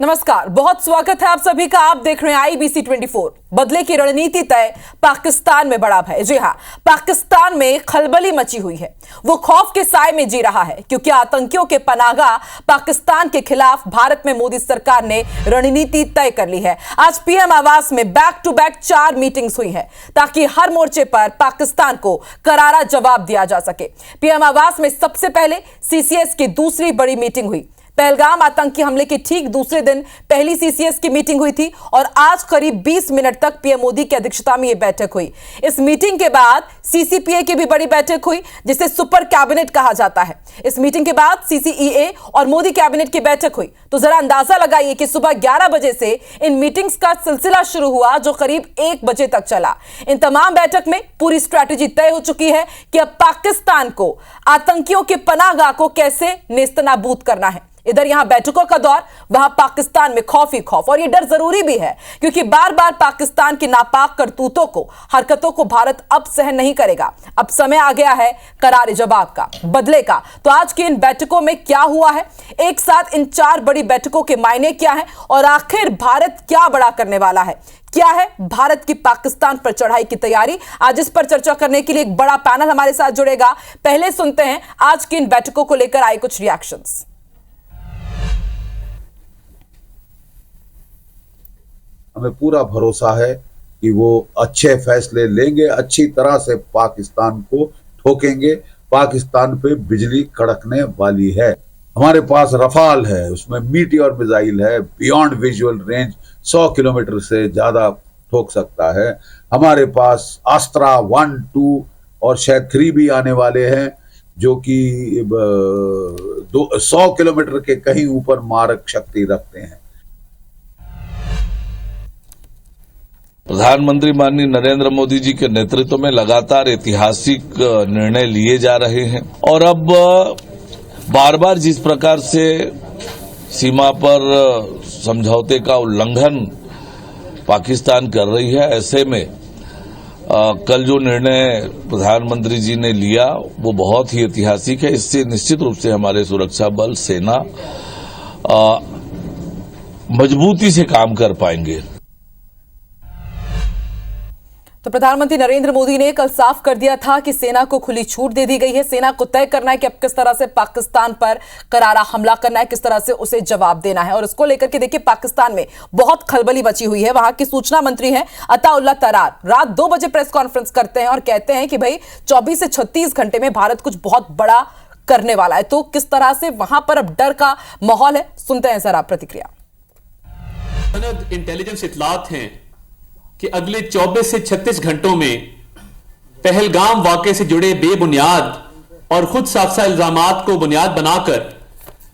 नमस्कार, बहुत स्वागत है आप सभी का। आप देख रहे हैं IBC 24। बदले की रणनीति तय, पाकिस्तान में बड़ा भय। जी हां, पाकिस्तान में खलबली मची हुई है। वो खौफ के साए में जी रहा है क्योंकि आतंकियों के पनाहगाह पाकिस्तान के खिलाफ भारत में मोदी सरकार ने रणनीति तय कर ली है। आज PM आवास में बैक टू बैक 4 मीटिंग्स हुई है ताकि हर मोर्चे पर पाकिस्तान को करारा जवाब दिया जा सके। PM आवास में सबसे पहले CCS की दूसरी बड़ी मीटिंग हुई। पहलगाम आतंकी हमले के ठीक दूसरे दिन पहली CCS की मीटिंग हुई थी और आज करीब 20 मिनट तक PM मोदी की अध्यक्षता में यह बैठक हुई। इस मीटिंग के बाद CCPA की भी बड़ी बैठक हुई जिसे सुपर कैबिनेट कहा जाता है। इस मीटिंग के बाद CCEA और मोदी कैबिनेट की बैठक हुई। तो जरा अंदाजा लगाइए कि सुबह 11 बजे से इन मीटिंग्स का सिलसिला शुरू हुआ जो करीब 1 बजे तक चला। इन तमाम बैठक में पूरी स्ट्रैटेजी तय हो चुकी है कि अब पाकिस्तान को आतंकियों के पनाहगाह को कैसे नेस्तनाबूद करना है। इधर यहां बैठकों का दौर, वहां पाकिस्तान में खौफ ही खौफ। और यह डर जरूरी भी है क्योंकि बार बार पाकिस्तान की नापाक करतूतों को, हरकतों को भारत अब सहन नहीं करेगा। अब समय आ गया है करारे जवाब का, बदले का। तो आज की इन बैठकों में क्या हुआ है, एक साथ इन 4 बड़ी बैठकों के मायने क्या है और आखिर भारत क्या बड़ा करने वाला है, क्या है भारत की पाकिस्तान पर चढ़ाई की तैयारी। आज इस पर चर्चा करने के लिए एक बड़ा पैनल हमारे साथ जुड़ेगा। पहले सुनते हैं आज की इन बैठकों को लेकर आए कुछ रिएक्शंस। हमें पूरा भरोसा है कि वो अच्छे फैसले लेंगे, अच्छी तरह से पाकिस्तान को ठोकेंगे। पाकिस्तान पे बिजली कड़कने वाली है। हमारे पास रफाल है, उसमें मीटियोर मिसाइल है, बियॉन्ड विजुअल रेंज 100 किलोमीटर से ज्यादा ठोक सकता है। हमारे पास अस्त्रा 1, 2 और शायद 3 भी आने वाले हैं जो कि 100 किलोमीटर के कहीं ऊपर मारक शक्ति रखते हैं। प्रधानमंत्री माननीय नरेंद्र मोदी जी के नेतृत्व में लगातार ऐतिहासिक निर्णय लिए जा रहे हैं और अब बार बार जिस प्रकार से सीमा पर समझौते का उल्लंघन पाकिस्तान कर रही है, ऐसे में कल जो निर्णय प्रधानमंत्री जी ने लिया वो बहुत ही ऐतिहासिक है। इससे निश्चित रूप से हमारे सुरक्षा बल, सेना मजबूती से काम कर पाएंगे। तो प्रधानमंत्री नरेंद्र मोदी ने कल साफ कर दिया था कि सेना को खुली छूट दे दी गई है। सेना को तय करना है कि अब किस तरह से पाकिस्तान पर करारा हमला करना है, किस तरह से उसे जवाब देना है। और इसको लेकर के देखिए पाकिस्तान में बहुत खलबली मची हुई है। वहां की सूचना मंत्री हैं अताउल्लाह तरार, रात 2 बजे प्रेस कॉन्फ्रेंस करते हैं और कहते हैं कि भाई 24 से 36 घंटे में भारत कुछ बहुत बड़ा करने वाला है। तो किस तरह से वहां पर अब डर का माहौल है, सुनते हैं सर आप प्रतिक्रिया। इंटेलिजेंस इतलात हैं कि अगले 24 से 36 घंटों में पहलगाम वाकये से जुड़े बेबुनियाद और खुद साख्ता इल्जामात को बुनियाद बनाकर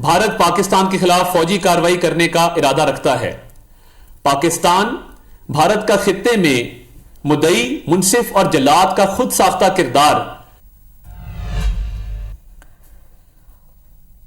भारत पाकिस्तान के खिलाफ फौजी कार्रवाई करने का इरादा रखता है। पाकिस्तान भारत का खित्ते में मुद्दई, मुंसिफ और जल्लाद का खुद साख्ता किरदार।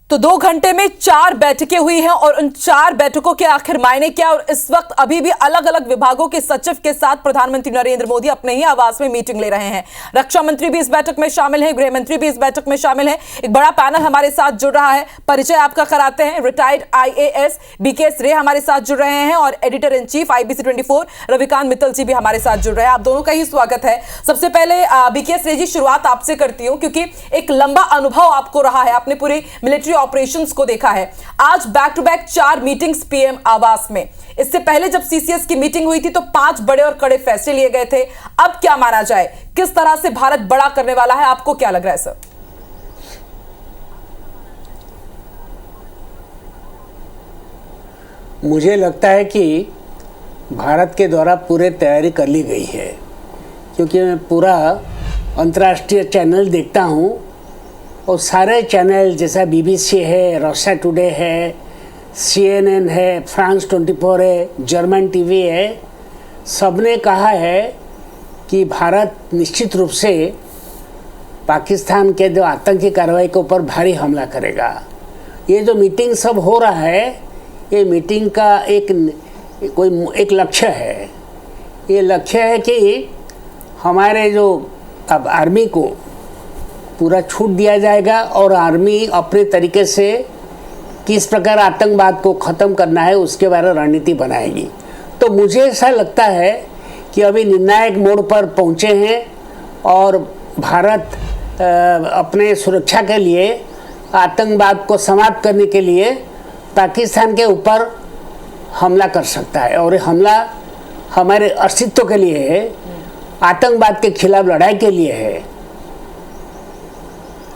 तो 2 घंटे में 4 बैठकें हुई हैं और उन 4 बैठकों के आखिर मायने क्या। और इस वक्त अभी भी अलग अलग विभागों के सचिव के साथ प्रधानमंत्री नरेंद्र मोदी अपने ही आवास में मीटिंग ले रहे हैं। रक्षा मंत्री भी इस बैठक में शामिल हैं, गृह मंत्री भी इस बैठक में शामिल हैं। एक बड़ा पैनल हमारे साथ जुड़ रहा है, परिचय आपका कराते हैं। रिटायर्ड IAS BKS रे हमारे साथ जुड़ रहे हैं और editor in chief IBC 24 Ravikant Mittal ji भी हमारे साथ जुड़ रहे हैं। आप दोनों का ही स्वागत है। सबसे पहले BKS रे जी, शुरुआत आपसे करती हूं क्योंकि एक लंबा अनुभव आपको रहा है, आपने पूरी मिलिट्री ऑपरेशंस को देखा है। आज back to back 4 meetings PM आवास में। इससे पहले जब CCS की मीटिंग हुई थी तो 5 बड़े और कड़े फैसले लिए गए थे। अब क्या माना जाए, किस तरह से भारत बड़ा करने वाला है, आपको क्या लग रहा है सर? मुझे लगता है कि भारत के द्वारा पूरी तैयारी कर ली गई है क्योंकि मैं पूरा अंतर्राष्ट्रीय चैनल देखता हूं और सारे चैनल जैसा BBC है, रशिया टुडे है, CNN है, फ्रांस 24 है, जर्मन TV है, सबने कहा है कि भारत निश्चित रूप से पाकिस्तान के जो आतंकी कार्रवाई के ऊपर भारी हमला करेगा। ये जो मीटिंग सब हो रहा है, ये मीटिंग का एक लक्ष्य है। ये लक्ष्य है कि हमारे जो अब आर्मी को पूरा छूट दिया जाएगा और आर्मी अपने तरीके से किस प्रकार आतंकवाद को ख़त्म करना है उसके बारे में रणनीति बनाएगी। तो मुझे ऐसा लगता है कि अभी निर्णायक मोड़ पर पहुँचे हैं और भारत अपने सुरक्षा के लिए आतंकवाद को समाप्त करने के लिए पाकिस्तान के ऊपर हमला कर सकता है, और हमला हमारे अस्तित्व के लिए है, आतंकवाद के खिलाफ लड़ाई के लिए है।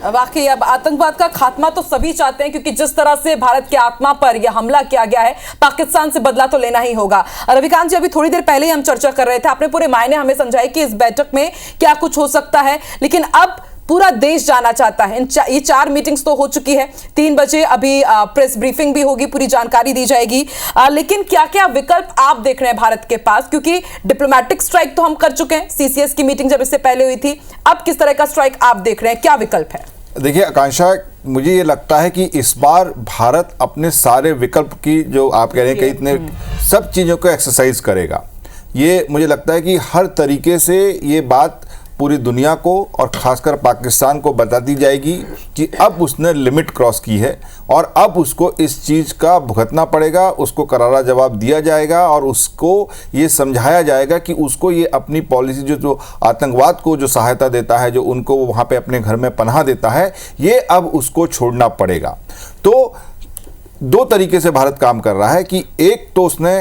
वाकई अब आतंकवाद का खात्मा तो सभी चाहते हैं, क्योंकि जिस तरह से भारत की आत्मा पर यह हमला किया गया है, पाकिस्तान से बदला तो लेना ही होगा। रविकांत जी, अभी थोड़ी देर पहले ही हम चर्चा कर रहे थे, आपने पूरे मायने हमें समझाए कि इस बैठक में क्या कुछ हो सकता है, लेकिन अब पूरा देश जाना चाहता है। ये 4 मीटिंग्स तो हो चुकी है, 3 बजे अभी प्रेस ब्रीफिंग भी होगी, पूरी जानकारी दी जाएगी, लेकिन क्या क्या विकल्प आप देख रहे हैं भारत के पास? क्योंकि डिप्लोमेटिक स्ट्राइक तो हम कर चुके हैं, सीसीएस की मीटिंग जब इससे पहले हुई थी, अब किस तरह का स्ट्राइक आप देख रहे हैं, क्या विकल्प है? देखिए आकांक्षा, मुझे ये लगता है कि इस बार भारत अपने सारे विकल्प की, जो आप कह रहे हैं कि इतने सब चीज़ों को एक्सरसाइज करेगा। ये मुझे लगता है कि हर तरीके से ये बात पूरी दुनिया को और ख़ासकर पाकिस्तान को बता दी जाएगी कि अब उसने लिमिट क्रॉस की है और अब उसको इस चीज़ का भुगतना पड़ेगा, उसको करारा जवाब दिया जाएगा और उसको ये समझाया जाएगा कि उसको ये अपनी पॉलिसी जो आतंकवाद को जो सहायता देता है, जो उनको वहाँ पे अपने घर में पनाह देता है, ये अब उसको छोड़ना पड़ेगा। तो 2 तरीके से भारत काम कर रहा है कि एक तो उसने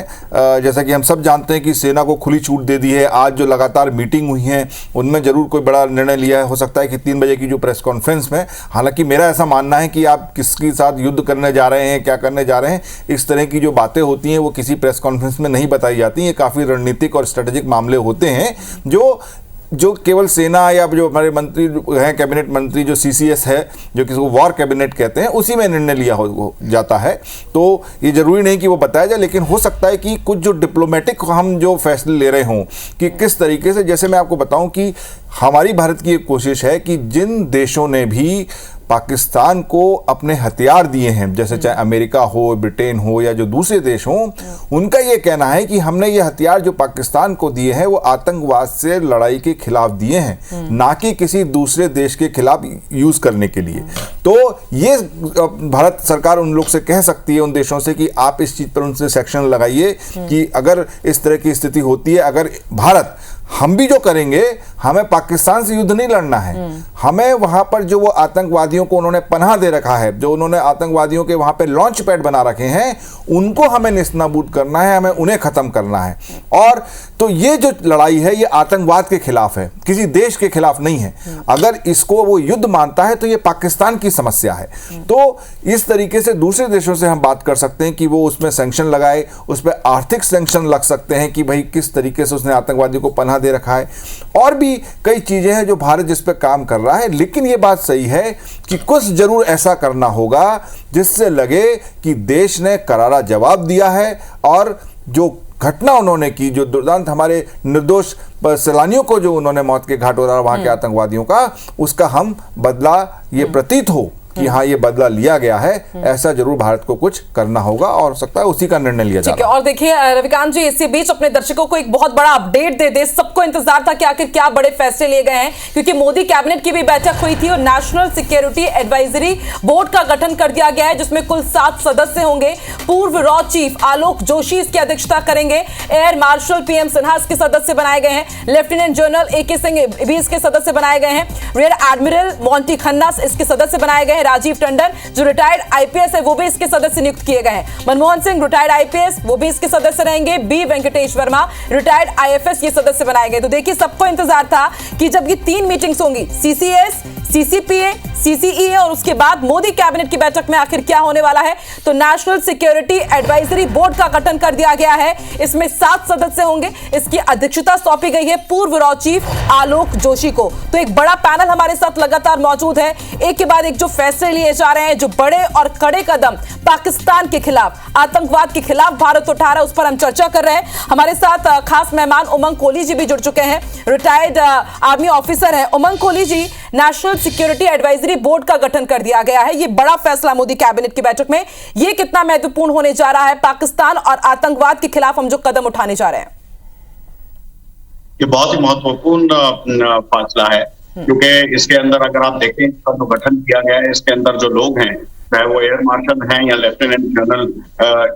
जैसा कि हम सब जानते हैं कि सेना को खुली छूट दे दी है। आज जो लगातार मीटिंग हुई हैं उनमें ज़रूर कोई बड़ा निर्णय लिया है, हो सकता है कि 3 बजे की जो प्रेस कॉन्फ्रेंस में, हालांकि मेरा ऐसा मानना है कि आप किसके साथ युद्ध करने जा रहे हैं, क्या करने जा रहे हैं, इस तरह की जो बातें होती हैं वो किसी प्रेस कॉन्फ्रेंस में नहीं बताई जाती। ये काफ़ी रणनीतिक और स्ट्रेटेजिक मामले होते हैं जो केवल सेना या जो हमारे मंत्री हैं, कैबिनेट मंत्री, जो सीसीएस है, जो किसी को वॉर कैबिनेट कहते हैं, उसी में निर्णय लिया हो जाता है। तो ये जरूरी नहीं कि वो बताया जाए, लेकिन हो सकता है कि कुछ जो डिप्लोमेटिक हम जो फैसले ले रहे हों कि किस तरीके से, जैसे मैं आपको बताऊं कि हमारी भारत की एक कोशिश है कि जिन देशों ने भी पाकिस्तान को अपने हथियार दिए हैं, जैसे चाहे अमेरिका हो, ब्रिटेन हो या जो दूसरे देश हों, उनका ये कहना है कि हमने ये हथियार जो पाकिस्तान को दिए हैं वो आतंकवाद से लड़ाई के खिलाफ दिए हैं, ना कि किसी दूसरे देश के खिलाफ यूज करने के लिए। तो ये भारत सरकार उन लोग से कह सकती है, उन देशों से, कि आप इस चीज पर उनसे सेक्शन लगाइए कि अगर इस तरह की स्थिति होती है, अगर भारत, हम भी जो करेंगे, हमें पाकिस्तान से युद्ध नहीं लड़ना है, हमें वहां पर जो वो आतंकवादियों को उन्होंने पनाह दे रखा है, जो उन्होंने आतंकवादियों के वहां पे लॉन्च पैड बना रखे हैं, उनको हमें निस्तानाबूद करना है, हमें उन्हें खत्म करना है। और तो ये जो लड़ाई है ये आतंकवाद के खिलाफ है, किसी देश के खिलाफ नहीं है। अगर इसको वो युद्ध मानता है तो ये पाकिस्तान की समस्या है। तो इस तरीके से दूसरे देशों से हम बात कर सकते हैं कि वो उसमें सैंक्शन लगाए, उस पर आर्थिक सैंक्शन लग सकते हैं कि भाई किस तरीके से उसने आतंकवादियों को पनाह दे रखा है, और भी कई चीजें हैं जो भारत जिस पे काम कर रहा है। लेकिन ये बात सही है कि कुछ जरूर ऐसा करना होगा जिससे लगे कि देश ने करारा जवाब दिया है, और जो घटना उन्होंने की, जो दुर्दांत हमारे निर्दोष सैलानियों को जो उन्होंने मौत के घाट उतारा वहां के आतंकवादियों का, उसका हम बदला, ये प्रतीत हो कि हाँ ये बदला लिया गया है, ऐसा जरूर भारत को कुछ करना होगा, और हो सकता है उसी का निर्णय लिया जाए। और देखिए रविकांत जी, इसी बीच अपने दर्शकों को एक बहुत बड़ा अपडेट दे दे। सबको इंतजार था कि आखिर क्या बड़े फैसले लिए गए हैं, क्योंकि मोदी कैबिनेट की भी बैठक हुई थी और नेशनल सिक्योरिटी एडवाइजरी बोर्ड का गठन कर दिया गया है, जिसमें कुल 7 सदस्य होंगे। पूर्व रॉ चीफ आलोक जोशी इसकी अध्यक्षता करेंगे। एयर मार्शल पीएम सिन्हा इसके सदस्य बनाए गए हैं। लेफ्टिनेंट जनरल AK सिंह भी इसके सदस्य बनाए गए हैं। रियर एडमिरल मोंटी खन्ना इसके सदस्य बनाए गए हैं। राजीव टंडन जो रिटायर्ड IPS है वो भी इसके सदस्य नियुक्त किए गए हैं। मनमोहन सिंह रिटायर्ड IPS वो भी इसके सदस्य रहेंगे। B Venkatesh Verma retired IFS ये सदस्य बनाए गए। तो देखिए सबको इंतजार था कि जब ये 3 मीटिंग्स होंगी, CCS, CCPA, CCEA और उसके बाद मोदी कैबिनेट की बैठक में आखिर क्या होने वाला है। तो नेशनल सिक्योरिटी एडवाइजरी बोर्ड का गठन कर दिया गया है। इसमें 7 सदस्य होंगे। इसकी अध्यक्षता सौंपी गई है पूर्व रॉ चीफ आलोक जोशी को। तो एक बड़ा पैनल हमारे साथ लगातार मौजूद है। एक के बाद एक जो फैसले लिए जा रहे हैं, जो बड़े और कड़े कदम पाकिस्तान के खिलाफ, आतंकवाद के खिलाफ भारत उठा रहा है, उस पर हम चर्चा कर रहे हैं। हमारे साथ खास मेहमान उमंग कोहली जी भी जुड़ चुके हैं, रिटायर्ड आर्मी ऑफिसर है। उमंग Kohli ji, national security advisory board का गठन कर दिया गया है, ये बड़ा फैसला मोदी कैबिनेट की बैठक में, ये कितना महत्वपूर्ण होने जा रहा है पाकिस्तान और आतंकवाद के खिलाफ हम जो कदम उठाने जा रहे हैं? ये बहुत ही महत्वपूर्ण फैसला है, क्योंकि इसके अंदर अगर आप देखें इसका जो गठन किया गया है, इसके अंदर जो लोग हैं चाहे वो एयर मार्शल हैं या लेफ्टिनेंट जनरल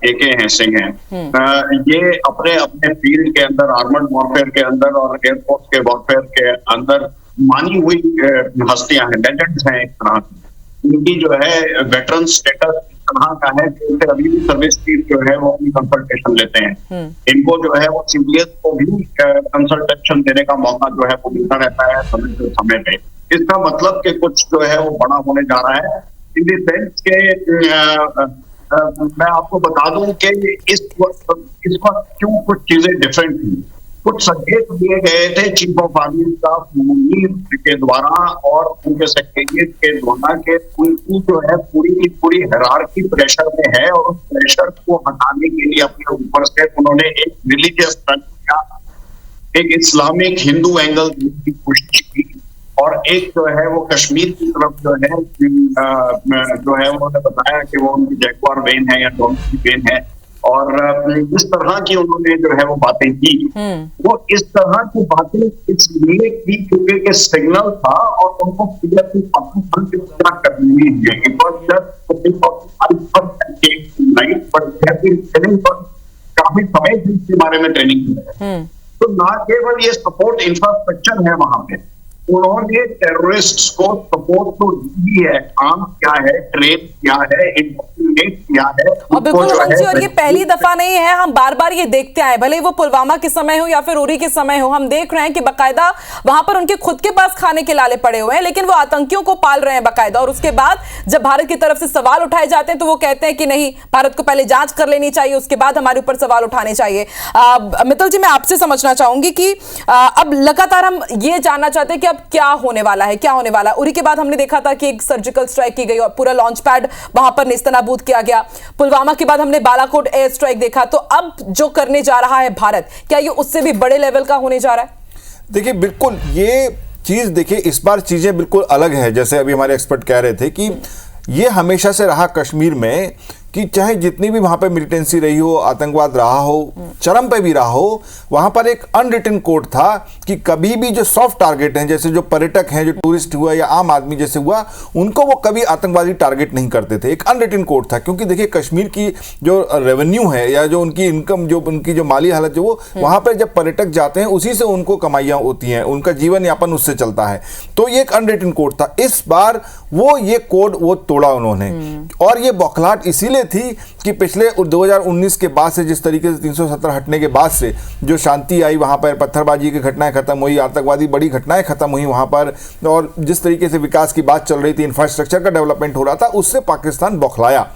AK हैं सिंह हैं, ये अपने अपने फील्ड के अंदर, आर्मर्ड वॉरफेयर के अंदर और एयरफोर्स के वॉरफेयर के अंदर मानी हुई हस्तियां हैं, लेजेंड्स हैं एक तरह की। इनकी जो है वेटरन स्टेटस इस तरह का है कि उनसे अभी भी सर्विस चीफ जो है वो अपनी कंसल्टेशन लेते हैं। इनको जो है वो CDS को भी कंसल्टेशन देने का मौका जो है वो मिलता रहता है समय से समय पे। इसका मतलब कि कुछ जो है वो बड़ा होने जा रहा है, इन द सेंस के मैं आपको बता दूं कि इस वक्त क्यों कुछ चीजें डिफरेंट थी। कुछ संकेत दिए गए थे chief of army staff Munir के द्वारा और उनके सेक्रेटरीट के द्वारा के उनकी जो है पूरी हायरार्की प्रेशर में है, और उस प्रेशर को हटाने के लिए अपने ऊपर से उन्होंने एक रिलीजियस टच किया, एक इस्लामिक हिंदू एंगल की कोशिश की, और एक जो है वो कश्मीर की तरफ जो है उन्होंने बताया कि वो उनकी जैगवार वेन है या डोमिनी वेन है, और इस तरह की उन्होंने जो है वो बातें की। वो इस तरह की बातें इसलिए की क्योंकि के सिग्नल था और उनको पाकिस्तान की क्या करनी है। इट वाज जस्ट काफी समय से इसके बारे में ट्रेनिंग की। तो ना केवल ये सपोर्ट इंफ्रास्ट्रक्चर है वहां पे, उन्होंने टेररिस्ट्स को सपोर्ट तो दी है, काम क्या है, ट्रेन क्या है, इंडोक्ट्रिनेट क्या है। और बिल्कुल जी, और ये पहली दफा नहीं है, हम बार बार ये देखते आए, भले वो पुलवामा के समय हो या फिर उरी के समय हो, हम देख रहे हैं कि बकायदा वहां पर उनके खुद के पास खाने के लाले पड़े हुए हैं, लेकिन वो आतंकियों को पाल रहे हैं बकायदा। और उसके बाद जब भारत की तरफ से सवाल उठाए जाते हैं तो वो कहते हैं कि नहीं, भारत को पहले जांच कर लेनी चाहिए, उसके बाद हमारे ऊपर सवाल उठाने चाहिए। मित्तल जी, मैं आपसे समझना चाहूंगी कि अब लगातार हम ये जानना चाहते हैं कि अब क्या होने वाला है, क्या होने वाला है। उरी के बाद हमने देखा था कि एक सर्जिकल स्ट्राइक की गई और पूरा लॉन्च पैड वहां पर नेस्तनाबूद किया गया। पुलवामा के बाद हमने बालाकोट एयर स्ट्राइक देखा। तो अब जो करने जा रहा है भारत, क्या ये उससे भी बड़े लेवल का होने जा रहा है? देखिए, बिल्कुल ये चीज, देखिए इस बार चीजें बिल्कुल अलग है। जैसे अभी हमारे एक्सपर्ट कह रहे थे कि ये हमेशा से रहा कश्मीर में कि चाहे जितनी भी वहां पे मिलिटेंसी रही हो, आतंकवाद रहा हो, चरम पे भी रहा हो, वहां पर एक अनरिटन कोड था कि कभी भी जो सॉफ्ट टारगेट हैं, जैसे जो पर्यटक हैं, जो टूरिस्ट हुआ या आम आदमी जैसे हुआ, उनको वो कभी आतंकवादी टारगेट नहीं करते थे। एक अनरिटन कोड था, क्योंकि देखिए कश्मीर की जो रेवेन्यू है या जो उनकी इनकम, जो उनकी जो माली हालत, जो वो वहां पर जब पर्यटक जाते हैं उसी से उनको कमाइयां होती हैं, उनका जीवन यापन उससे चलता है। तो ये एक अनरिटन कोड था। इस बार वो ये कोड वो तोड़ा उन्होंने, और ये बौखलाहट इसीलिए थी कि पिछले 2019 के बाद से, जिस तरीके से 370 हटने के बाद से जो शांति आई वहां पर, पत्थरबाजी की घटनाएं खत्म हुई, आतंकवादी बड़ी घटनाएं खत्म हुई वहां पर, और जिस तरीके से विकास की बात चल रही थी, इंफ्रास्ट्रक्चर का डेवलपमेंट हो रहा था, उससे पाकिस्तान बौखलाया।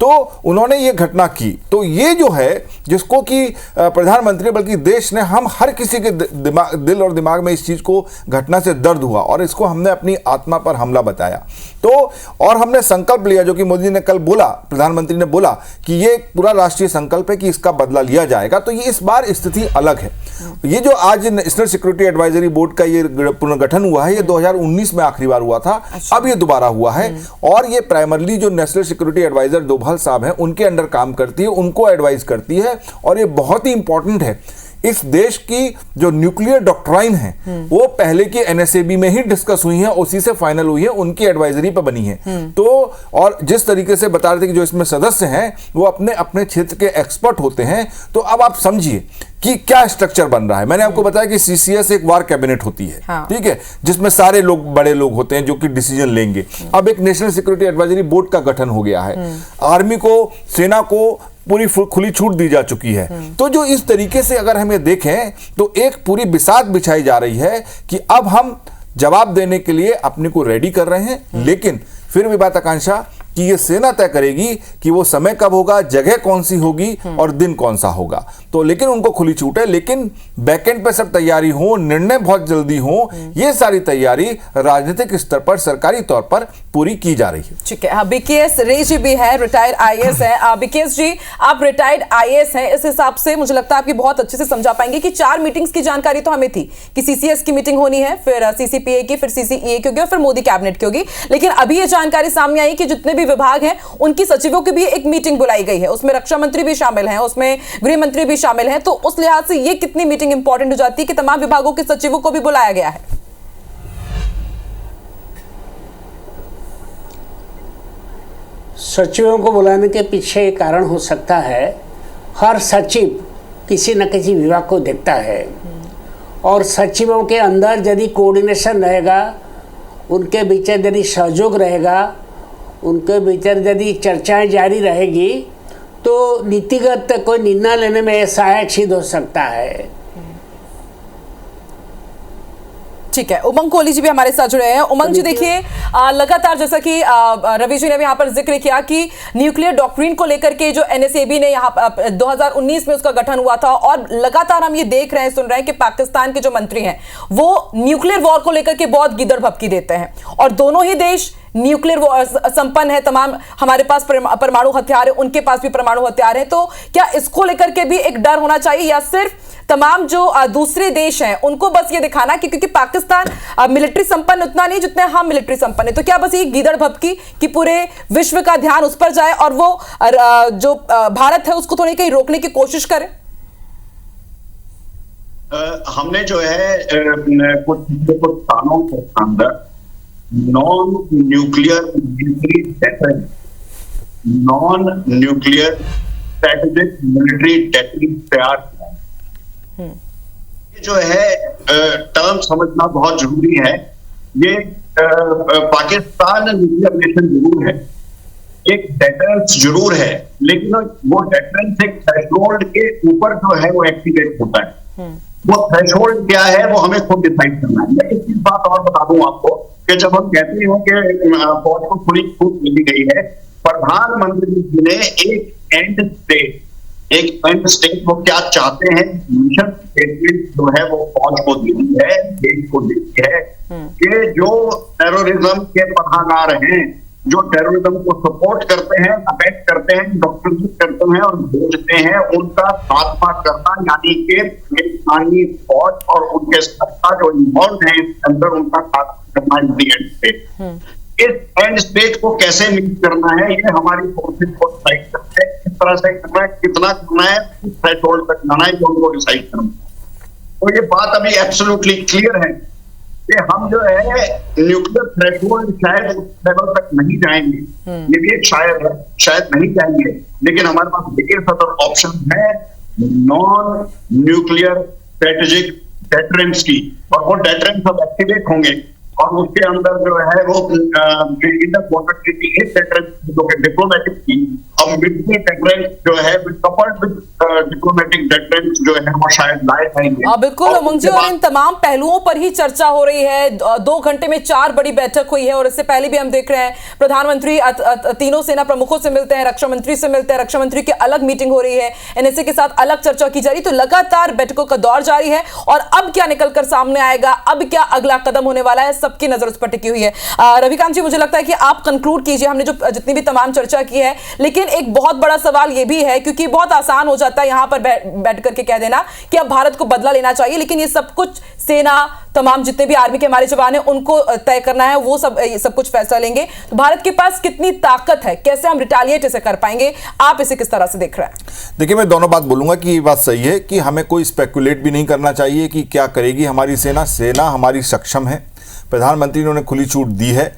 तो उन्होंने ये घटना की। तो ये जो है, जिसको कि प्रधानमंत्री बल्कि देश ने, हम हर किसी के दिल और दिमाग में इस चीज को, घटना से दर्द हुआ और इसको हमने अपनी आत्मा पर हमला बताया। तो और हमने संकल्प लिया, जो कि मोदी जी ने कल बोला, प्रधानमंत्री ने बोला कि ये पूरा राष्ट्रीय संकल्प है कि इसका बदला लिया जाएगा। तो ये इस बार स्थिति अलग है। ये जो आज नेशनल सिक्योरिटी एडवाइजरी बोर्ड का ये पुनर्गठन हुआ है, ये 2019 में आखिरी बार हुआ था। अब ये दोबारा हुआ है, और ये प्राइमरली जो नेशनल सिक्योरिटी एडवाइजर डोभाल साहब हैं, उनके अंडर काम करती है, उनको एडवाइस करती है। और ये बहुत ही इंपॉर्टेंट है। इस देश की जो न्यूक्लियर डॉक्ट्राइन है वो पहले की NSAB में ही डिस्कस हुई है, उसी से फाइनल हुई है, उनकी एडवाइजरी पर बनी है। तो और जिस तरीके से बता रहे थे कि जो इसमें सदस्य हैं वो अपने अपने क्षेत्र के एक्सपर्ट होते हैं। तो अब आप समझिए कि क्या स्ट्रक्चर बन रहा है। मैंने आपको बताया कि CCS एक वार कैबिनेट होती है, ठीक है, जिसमें सारे लोग, बड़े लोग होते हैं जो कि डिसीजन लेंगे। अब एक नेशनल सिक्योरिटी एडवाइजरी बोर्ड का गठन हो गया है। आर्मी को, सेना को पूरी खुली छूट दी जा चुकी है। तो जो इस तरीके से अगर हम ये देखें तो एक पूरी बिसात बिछाई जा रही है कि अब हम जवाब देने के लिए अपने को रेडी कर रहे हैं। लेकिन फिर भी बात, आकांक्षा, कि ये सेना तय करेगी कि वो समय कब होगा, जगह कौन सी होगी और दिन कौन सा होगा। तो लेकिन उनको खुली छूट है। लेकिन बैकएंड पे सब तैयारी हो, निर्णय बहुत जल्दी हो, ये सारी तैयारी राजनीतिक स्तर पर, सरकारी तौर पर पूरी की जा रही है। ठीक है। BKS रे जी भी है, रिटायर्ड IAS है। BKS जी, आप रिटायर्ड IAS हैं, इस हिसाब से मुझे लगता है आपकी बहुत अच्छे से समझा पाएंगे कि 4 मीटिंग्स की जानकारी तो हमें थी कि CCS की मीटिंग होनी है, फिर CCPA की, फिर CCEA की होगी और फिर मोदी कैबिनेट की होगी। लेकिन अभी ये जानकारी सामने आई कि जितने भी विभाग हैं उनकी सचिवों की भी एक मीटिंग बुलाई गई है, उसमें रक्षा मंत्री भी शामिल हैं, उसमें गृह मंत्री भी शामिल हैं। तो उस लिहाज से ये कितनी मीटिंग इंपॉर्टेंट हो जाती है कि तमाम विभागों के सचिवों को भी बुलाया गया है? सचिवों को बुलाने के पीछे एक कारण हो सकता है, हर सचिव किसी न किसी विभाग को देखता है और सचिवों के अंदर यदि कोऑर्डिनेशन रहेगा, उनके बीच यदि सहयोग रहेगा, उनके भीतर यदि चर्चाएं जारी रहेगी तो नीतिगत कोई निर्णय लेने में सहायक सिद्ध हो सकता है। ठीक है, उमंग कोहली जी भी हमारे साथ जुड़े हैं। उमंग जी देखिए, लगातार जैसा कि रवि जी ने भी यहाँ पर जिक्र किया कि न्यूक्लियर डॉक्ट्रिन को लेकर के जो एनएसएबी ने यहाँ 2019 में उसका गठन हुआ था, और लगातार हम ये देख रहे हैं, सुन रहे हैं कि पाकिस्तान के जो मंत्री हैं वो न्यूक्लियर वॉर को लेकर के बहुत गिदड़ भपकी देते हैं, और दोनों ही देश न्यूक्लियर संपन्न है, तमाम हमारे पास परमाणु हथियार है, उनके पास भी परमाणु हथियार है। तो क्या इसको लेकर के भी एक डर होना चाहिए, या सिर्फ तमाम जो दूसरे देश हैं उनको बस ये दिखाना कि क्योंकि पाकिस्तान मिलिट्री संपन्न उतना नहीं जितने हम मिलिट्री संपन्न है, तो क्या बस ये गिदड़ भपकी कि पूरे विश्व का ध्यान उस पर जाए और वो जो भारत है उसको थोड़ी कहीं रोकने की कोशिश करे? हमने जो है कुछ सालों के अंदर non nuclear military deterrence, non nuclear strategic military deterrence तैयार किया। ये जो है टर्म समझना बहुत जरूरी है। ये पाकिस्तान न्यूक्लियर नेशन जरूर है, एक डेटरेंस जरूर है, लेकिन वो डेटरेंस एक थ्रेशोल्ड के ऊपर जो है वो एक्टिवेट होता है। वो थ्रेशोल्ड क्या है वो हमें खुद डिसाइड करना है। मैं एक चीज बात और बता दूं आपको कि जब हम कहते हैं कि फौज को खुली छूट मिली गई है, प्रधानमंत्री जी ने एक एंड स्टेट वो क्या चाहते हैं, मिशन स्टेटमेंट जो है वो फौज को दी है, देश को दी है कि जो टेररिज्म के पनाहगार हैं, जो टेररिज्म को सपोर्ट करते हैं, अबैट करते हैं, डॉक्टर्स करते हैं और भेजते हैं, उनका खात्मा करना, यानी कि पाकिस्तानी फौज और उनके सत्ता जो इन्वॉल्व है इसके अंदर उनका खात्मा करना एंड स्टेट। इस एंड स्टेट को कैसे मीट करना है ये हमारी फोर्सेस को डिसाइड करते हैं, किस तरह से करना है, कितना करना है, थ्रेशोल्ड तक जाना है, ये उनको डिसाइड करना है। तो ये बात अभी एब्सोल्युटली क्लियर है कि हम जो है न्यूक्लियर थ्रेशोल्ड शायद उस लेवल तक नहीं जाएंगे, ये भी एक शायद है, शायद नहीं जाएंगे, लेकिन हमारे पास बिगेस्ट अदर ऑप्शन है नॉन न्यूक्लियर स्ट्रेटेजिक डेटरेंस की, और वो डेटरेंस अब एक्टिवेट होंगे और उसके अंदर जो है वो वाटर ट्रीटी डिप्लोमेटिक की, अब मिलिट्री डेटरेंस जो है कपल्ड विद डिप्लोमेटिक डेटरेंस जो है वो शायद लाए जाएंगे। बिल्कुल उमंग जी, और इन तमाम पहलुओं पर ही चर्चा हो रही है। 2 घंटे में 4 बड़ी बैठक हुई है, और इससे पहले भी हम देख रहे हैं प्रधानमंत्री तीनों सेना प्रमुखों से मिलते हैं, रक्षा मंत्री से मिलते हैं, रक्षा मंत्री की अलग मीटिंग हो रही है, एनएसए के साथ अलग चर्चा की जा रही है। तो लगातार बैठकों का दौर जारी है, और अब क्या निकलकर सामने आएगा, अब क्या अगला कदम होने वाला है, सबकी नजर उस पर टिकी हुई है। रविकांत जी, मुझे लगता है कि आप कंक्लूड कीजिए, हमने जो जितनी भी तमाम चर्चा की है, लेकिन एक बहुत बड़ा सवाल यह भी है, क्योंकि बहुत आसान हो जाता है यहां पर बैठ करके कह देना कि अब भारत को बदला लेना चाहिए, लेकिन ये सब कुछ सेना, तमाम जितने भी आर्मी के हमारे जवान हैं उनको तय करना है, वो सब कुछ फैसला लेंगे। तो भारत के पास कितनी ताकत है, कैसे हम रिटेलिएट इसे कर पाएंगे, आप इसे किस तरह से देख रहे हैं? देखिए, मैं दोनों बात बोलूंगा कि ये बात सही है कि हमें कोई स्पेकुलेट भी नहीं करना चाहिए कि क्या करेगी हमारी सेना हमारी सक्षम है, प्रधानमंत्री ने उन्हें खुली छूट दी है,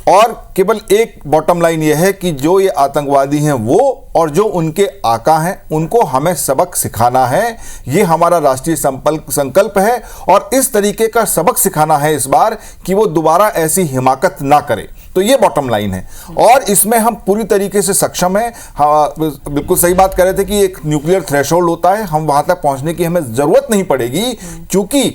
और केवल एक बॉटम लाइन यह है कि जो ये आतंकवादी हैं वो और जो उनके आका हैं उनको हमें सबक सिखाना है। ये हमारा राष्ट्रीय संकल्प है, और इस तरीके का सबक सिखाना है इस बार कि वो दोबारा ऐसी हिमाकत ना करे। तो ये बॉटम लाइन है, और इसमें हम पूरी तरीके से सक्षम हैं। हाँ, बिल्कुल सही बात कर रहे थे कि एक न्यूक्लियर थ्रेशोल्ड होता है, हम वहां तक पहुंचने की हमें जरूरत नहीं पड़ेगी, क्योंकि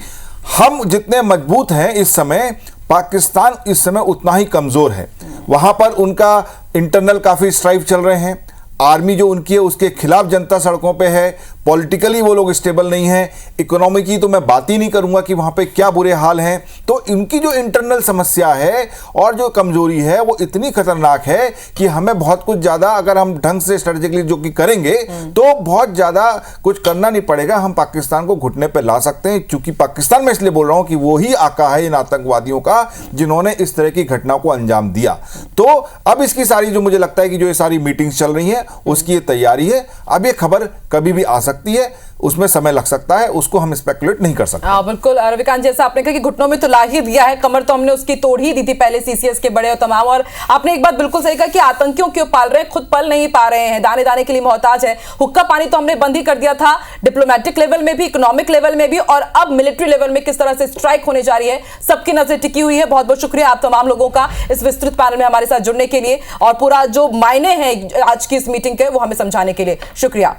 हम जितने मजबूत हैं इस समय, पाकिस्तान इस समय उतना ही कमज़ोर है। वहाँ पर उनका इंटरनल काफ़ी स्ट्राइव चल रहे हैं, आर्मी जो उनकी है उसके खिलाफ जनता सड़कों पे है, पॉलिटिकली वो लोग स्टेबल नहीं हैं, इकोनॉमी की तो मैं बात ही नहीं करूंगा कि वहाँ पे क्या बुरे हाल हैं। तो इनकी जो इंटरनल समस्या है और जो कमजोरी है वो इतनी खतरनाक है कि हमें बहुत कुछ ज़्यादा, अगर हम ढंग से स्ट्रेटेजिकली जो कि करेंगे तो बहुत ज़्यादा कुछ करना नहीं पड़ेगा, हम पाकिस्तान को घुटने पर ला सकते हैं। क्योंकि पाकिस्तान में इसलिए बोल रहा हूँ कि वो ही आका है इन आतंकवादियों का जिन्होंने इस तरह की घटना को अंजाम दिया। तो अब इसकी सारी जो मुझे लगता है कि जो ये सारी मीटिंग्स चल रही हैं उसकी ये तैयारी है। अब ये खबर कभी भी आ सकती सकती है, उसमें समय लग सकता है, उसको हम स्पेकुलेट नहीं कर सकते। हाँ बिल्कुल रविकांत, जैसा आपने कहा कि घुटनों में तो ला ही दिया है, कमर तो हमने उसकी तोड़ ही दी थी पहले सीसीएस के बड़े और तमाम। और आपने एक बात बिल्कुल सही कहा कि आतंकियों क्यों पाल रहे हैं, खुद पल नहीं पा रहे हैं, दाने दाने के लिए मोहताज है। हुक्का पानी तो हमने बंद ही कर दिया था, डिप्लोमेटिक लेवल में भी, इकोनॉमिक लेवल में भी, और अब मिलिट्री लेवल में किस तरह से स्ट्राइक होने जा रही है, सबकी नजर टिकी हुई है। बहुत बहुत शुक्रिया आप तमाम लोगों का इस विस्तृत पैनल में हमारे साथ जुड़ने के लिए और पूरा जो मायने हैं आज की इस मीटिंग के वो हमें समझाने के लिए। शुक्रिया।